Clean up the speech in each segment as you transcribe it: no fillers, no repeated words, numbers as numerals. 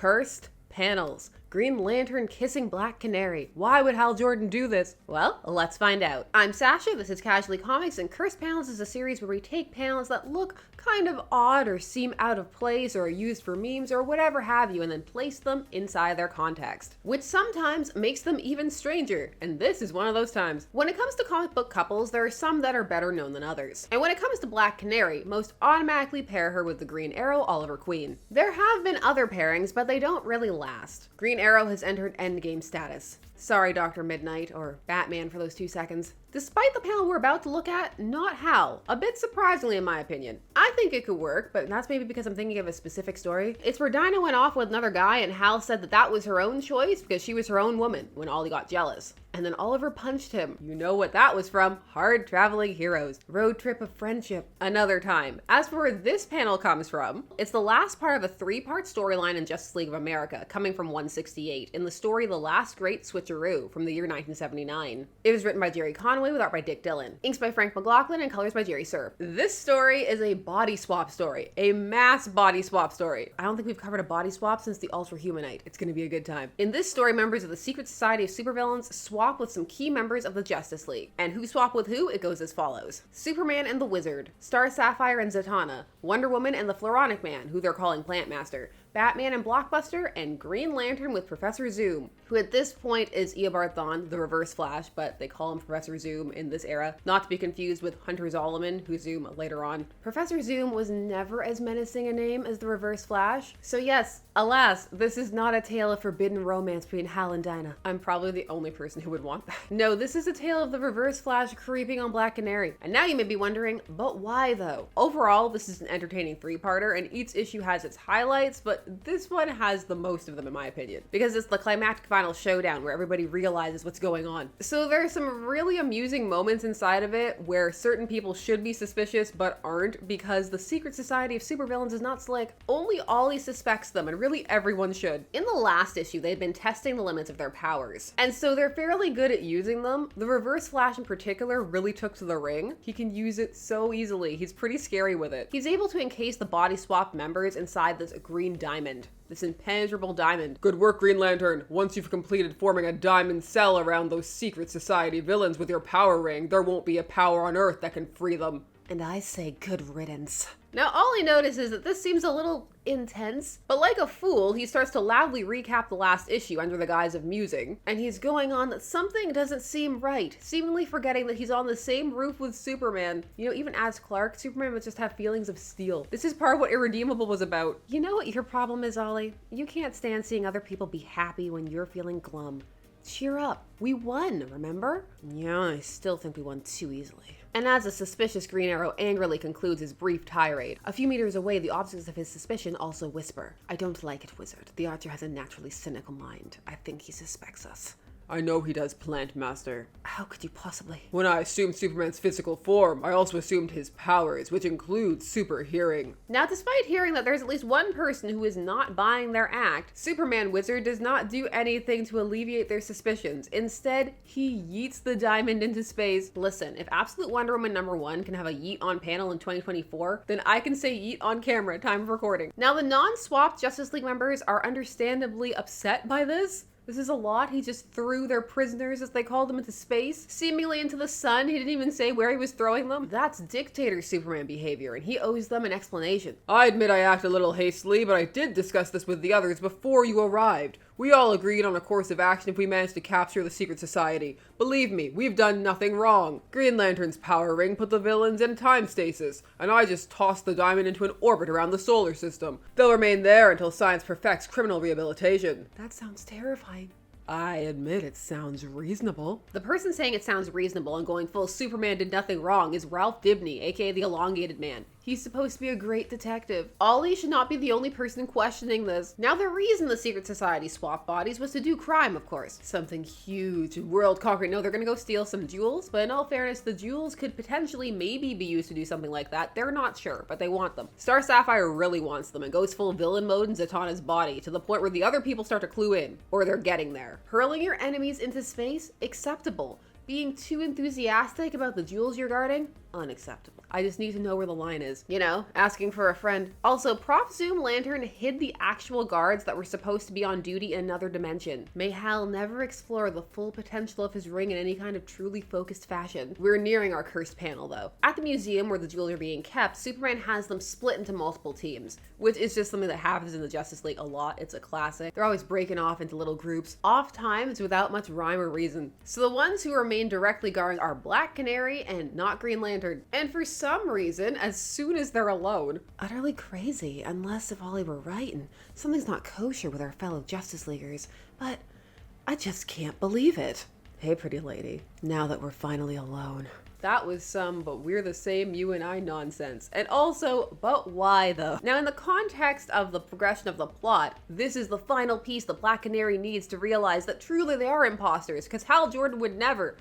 Cursed panels. Green Lantern kissing Black Canary. Why would Hal Jordan do this? Well, let's find out. I'm Sasha, this is Casually Comics, and Cursed Panels is a series where we take panels that look kind of odd or seem out of place or are used for memes or whatever have you, and then place them inside their context, which sometimes makes them even stranger, and this is one of those times. When it comes to comic book couples, there are some that are better known than others, and when it comes to Black Canary, most automatically pair her with the Green Arrow, Oliver Queen. There have been other pairings, but they don't really last. Green Arrow has entered endgame status. Sorry, Dr. Midnight, or Batman for those 2 seconds. Despite the panel we're about to look at, not Hal. A bit surprisingly in my opinion. I think it could work, but that's maybe because I'm thinking of a specific story. It's where Dinah went off with another guy and Hal said that that was her own choice because she was her own woman when Ollie got jealous. And then Oliver punched him. You know what that was from. Hard Traveling Heroes. Road Trip of Friendship. Another time. As for where this panel comes from, it's the last part of a 3-part storyline in Justice League of America, coming from 168, in the story The Last Great Switcheroo from the year 1979. It was written by Gerry Conway with art by Dick Dillon. Inks by Frank McLaughlin and colors by Jerry Serf. This story is a body swap story. A mass body swap story. I don't think we've covered a body swap since the Ultra Humanite. It's gonna be a good time. In this story, members of the Secret Society of Supervillains swap with some key members of the Justice League. And who swap with who? It goes as follows. Superman and the Wizard, Star Sapphire and Zatanna, Wonder Woman and the Floronic Man, who they're calling Plant Master, Batman and Blockbuster, and Green Lantern with Professor Zoom, who at this point is Eobard Thawne, the Reverse Flash, but they call him Professor Zoom in this era, not to be confused with Hunter Zolomon, who's Zoom later on. Professor Zoom was never as menacing a name as the Reverse Flash, so yes, alas, this is not a tale of forbidden romance between Hal and Dinah. I'm probably the only person who would want that. No, this is a tale of the Reverse Flash creeping on Black Canary. And now you may be wondering, but why though? Overall, this is an entertaining 3-parter, and each issue has its highlights, but this one has the most of them in my opinion, because it's the climactic final showdown where everybody realizes what's going on. So there's some really amusing moments inside of it where certain people should be suspicious but aren't, because the Secret Society of Supervillains is not slick. Only Ollie suspects them, and really everyone should. In the last issue, they'd been testing the limits of their powers, and so they're fairly good at using them. The Reverse Flash in particular really took to the ring. He can use it so easily. He's pretty scary with it. He's able to encase the body swap members inside this green diamond. This impenetrable diamond. Good work, Green Lantern. Once you've completed forming a diamond cell around those Secret Society villains with your power ring, there won't be a power on Earth that can free them. And I say good riddance. Now, Ollie notices that this seems a little intense, but like a fool, he starts to loudly recap the last issue under the guise of musing, and he's going on that something doesn't seem right, seemingly forgetting that he's on the same roof with Superman. You know, even as Clark, Superman would just have feelings of steel. This is part of what Irredeemable was about. You know what your problem is, Ollie? You can't stand seeing other people be happy when you're feeling glum. Cheer up. We won, remember? Yeah, I still think we won too easily. And as the suspicious Green Arrow angrily concludes his brief tirade, a few meters away, the objects of his suspicion also whisper, "I don't like it, Wizard. The Archer has a naturally cynical mind. I think he suspects us." I know he does, Plant Master. How could you possibly? When I assumed Superman's physical form, I also assumed his powers, which includes super hearing. Now, despite hearing that there's at least one person who is not buying their act, Superman Wizard does not do anything to alleviate their suspicions. Instead, he yeets the diamond into space. Listen, if Absolute Wonder Woman #1 can have a yeet on panel in 2024, then I can say yeet on camera, time of recording. Now, the non-swapped Justice League members are understandably upset by this. This is a lot. He just threw their prisoners, as they called them, into space, seemingly into the sun. He didn't even say where he was throwing them. That's dictator Superman behavior, and he owes them an explanation. I admit I acted a little hastily, but I did discuss this with the others before you arrived. We all agreed on a course of action if we managed to capture the Secret Society. Believe me, we've done nothing wrong. Green Lantern's power ring put the villains in time stasis, and I just tossed the diamond into an orbit around the solar system. They'll remain there until science perfects criminal rehabilitation. That sounds terrifying. I admit it sounds reasonable. The person saying it sounds reasonable and going full Superman did nothing wrong is Ralph Dibny, aka the Elongated Man. He's supposed to be a great detective. Ollie should not be the only person questioning this. Now, the reason the Secret Society swapped bodies was to do crime, of course. Something huge, world-conquering. No, they're gonna go steal some jewels, but in all fairness, the jewels could potentially maybe be used to do something like that. They're not sure, but they want them. Star Sapphire really wants them and goes full villain mode in Zatanna's body, to the point where the other people start to clue in, or they're getting there. Hurling your enemies into space? Acceptable. Being too enthusiastic about the jewels you're guarding? unacceptable. I just need to know where the line is. You know, asking for a friend. Also, Prof. Zoom Lantern hid the actual guards that were supposed to be on duty in another dimension. May Hal never explore the full potential of his ring in any kind of truly focused fashion. We're nearing our cursed panel though. At the museum where the jewels are being kept, Superman has them split into multiple teams, which is just something that happens in the Justice League a lot. It's a classic. They're always breaking off into little groups, oftentimes without much rhyme or reason. So the ones who remain directly guarding are Black Canary and not Green Lantern. And for some reason, as soon as they're alone, utterly crazy, unless if Ollie were right and something's not kosher with our fellow Justice Leaguers, but I just can't believe it. Hey, pretty lady, now that we're finally alone. That was some but we're the same you and I nonsense. And also, but why though? Now in the context of the progression of the plot, this is the final piece the Black Canary needs to realize that truly they are imposters, because Hal Jordan would never.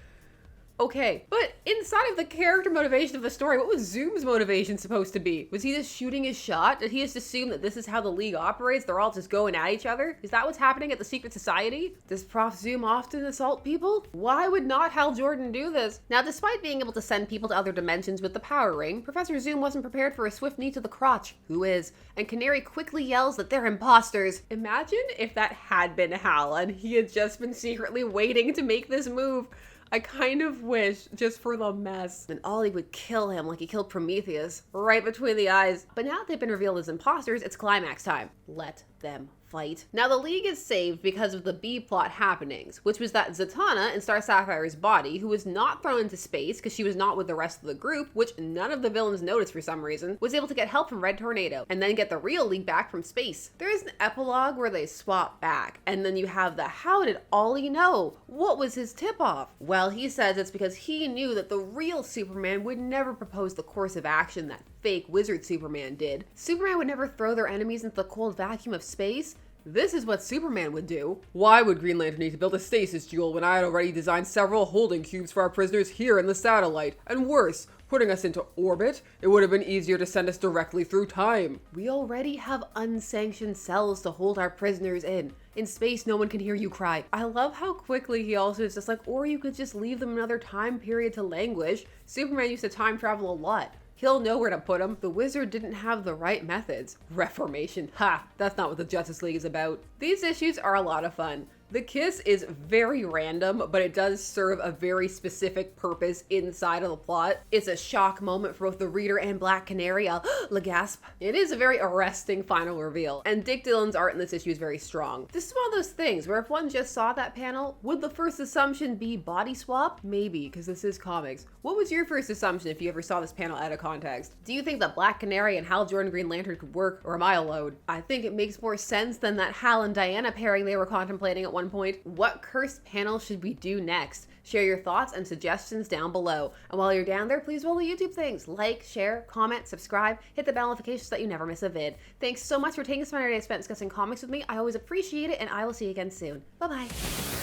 Okay, but inside of the character motivation of the story, what was Zoom's motivation supposed to be? Was he just shooting his shot? Did he just assume that this is how the League operates? They're all just going at each other? Is that what's happening at the Secret Society? Does Prof. Zoom often assault people? Why would not Hal Jordan do this? Now, despite being able to send people to other dimensions with the power ring, Professor Zoom wasn't prepared for a swift knee to the crotch. Who is? And Canary quickly yells that they're imposters. Imagine if that had been Hal and he had just been secretly waiting to make this move. I kind of wish, just for the mess, and Ollie would kill him like he killed Prometheus, right between the eyes. But now that they've been revealed as imposters, it's climax time. Let them fight. Now the League is saved because of the B-plot happenings, which was that Zatanna in Star Sapphire's body, who was not thrown into space because she was not with the rest of the group, which none of the villains noticed for some reason, was able to get help from Red Tornado, and then get the real League back from space. There is an epilogue where they swap back, and then you have the how did Ollie know? What was his tip-off? Well, he says it's because he knew that the real Superman would never propose the course of action that fake wizard Superman did. Superman would never throw their enemies into the cold vacuum of space. This is what Superman would do. Why would Green Lantern need to build a stasis jewel when I had already designed several holding cubes for our prisoners here in the satellite? And worse, putting us into orbit? It would have been easier to send us directly through time. We already have unsanctioned cells to hold our prisoners in. In space, no one can hear you cry. I love how quickly he also is just like, or you could just leave them another time period to languish. Superman used to time travel a lot. He'll know where to put him. The wizard didn't have the right methods. Reformation. Ha! That's not what the Justice League is about. These issues are a lot of fun. The kiss is very random, but it does serve a very specific purpose inside of the plot. It's a shock moment for both the reader and Black Canary. Le gasp. It is a very arresting final reveal, and Dick Dillon's art in this issue is very strong. This is one of those things where if one just saw that panel, would the first assumption be body swap? Maybe, because this is comics. What was your first assumption if you ever saw this panel out of context? Do you think that Black Canary and Hal Jordan Green Lantern could work, or am I alone? I think it makes more sense than that Hal and Diana pairing they were contemplating at one point. What cursed panel should we do next? Share your thoughts and suggestions down below. And while you're down there, please roll the YouTube things. Like, share, comment, subscribe, hit the bell notifications so that you never miss a vid. Thanks so much for taking some of your day spent discussing comics with me. I always appreciate it, and I will see you again soon. Bye-bye.